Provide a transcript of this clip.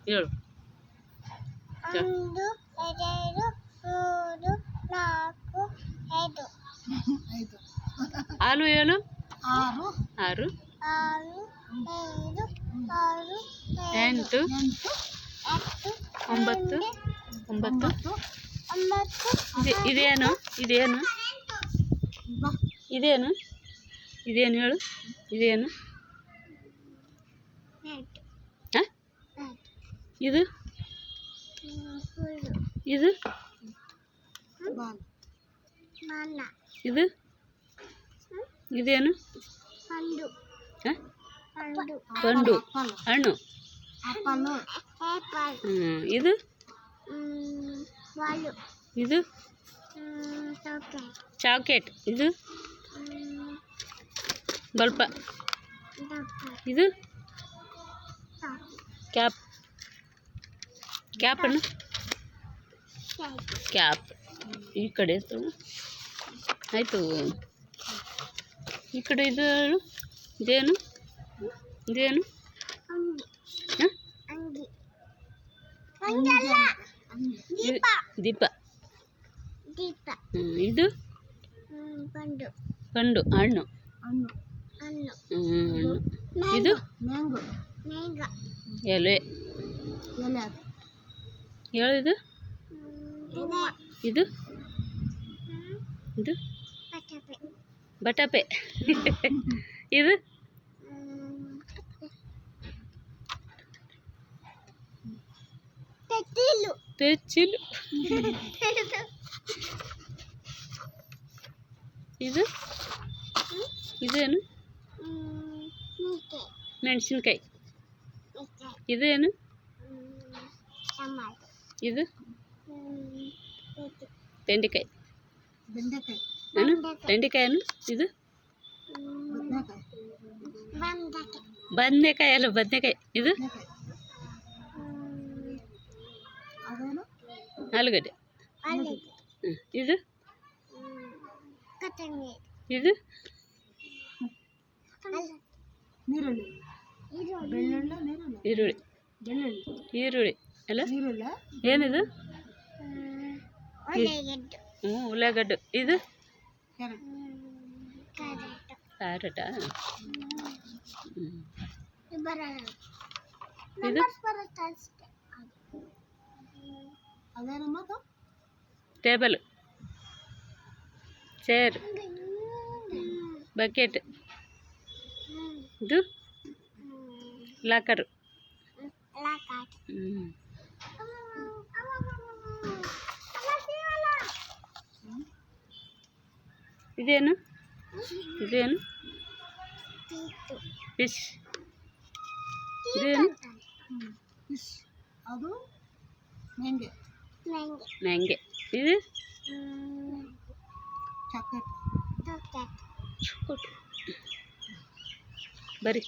ಹೇಳು. 1 2 3 4 5 ಹಾಲು ಹೇಳು. 6 6 6 7 6 8 9 ಇದೇನು ಇದೇನು ಇದೇನು ಇದೇನು ಹೇಳು. ಇದೇನು ಹಾಂ ಇದು ಇದು ಇದು ಇದೇನು ಹಾಂ ಪಂಡು ಹಣ್ಣು. ಇದು ಇದು ಚಾಕ್ಲೇಟ್. ಇದು ಬಲ್ಪ. ಇದು ಕ್ಯಾಪ್. ಕ್ಯಾಪನ್ನು ಕ್ಯಾಪ್ ಈ ಕಡೆ ಆಯಿತು. ಈ ಕಡೆ ಇದು ಹೇಳು. ಇದೇನು ಇದೇನು ಹಾಂ ದೀಪ. ಇದು ಪಂಡು ಹಣ್ಣು. ಹಣ್ಣು. ಇದು ಎಲೆ. ಹೇಳು. ಇದು ಇದು ಇದು ಬಟಾಪೆ. ಇದು ತೆಚ್ಚಿಲು. ಇದು ಇದೇನು ಮೆಣಸಿನ್ಕಾಯಿ. ಇದೇನು ಇದು ಬೆಂಡೆಕಾಯಿ. ಏನು ಬೆಂಡೆಕಾಯನ್ನು. ಇದು ಬದನೆಕಾಯಿ ಅಲ್ಲ ಬದನೆಕಾಯಿ. ಇದು ಆಲೂಗಡ್ಡೆ. ಇದು ಇದು ಈರುಳ್ಳಿ. ಈರುಳ್ಳಿ ಅಲ್ಲ ಏನಿದು ಉಳ್ಳಾಗಡ್ಡೆ. ಇದು ಕ್ಯಾರೆಟಾ. ಇದು ಟೇಬಲ್ ಚೇರ್ ಬಕೆಟ್. ಇದು ಲಾಕರು. ಇದೇನು ಇದೇನು ಫಿಶ್. ಇದೇನು ಮ್ಯಾಂಗೆ. ಇದು ಚಾಕ್ಲೇಟ್. ಬರ್ರಿ.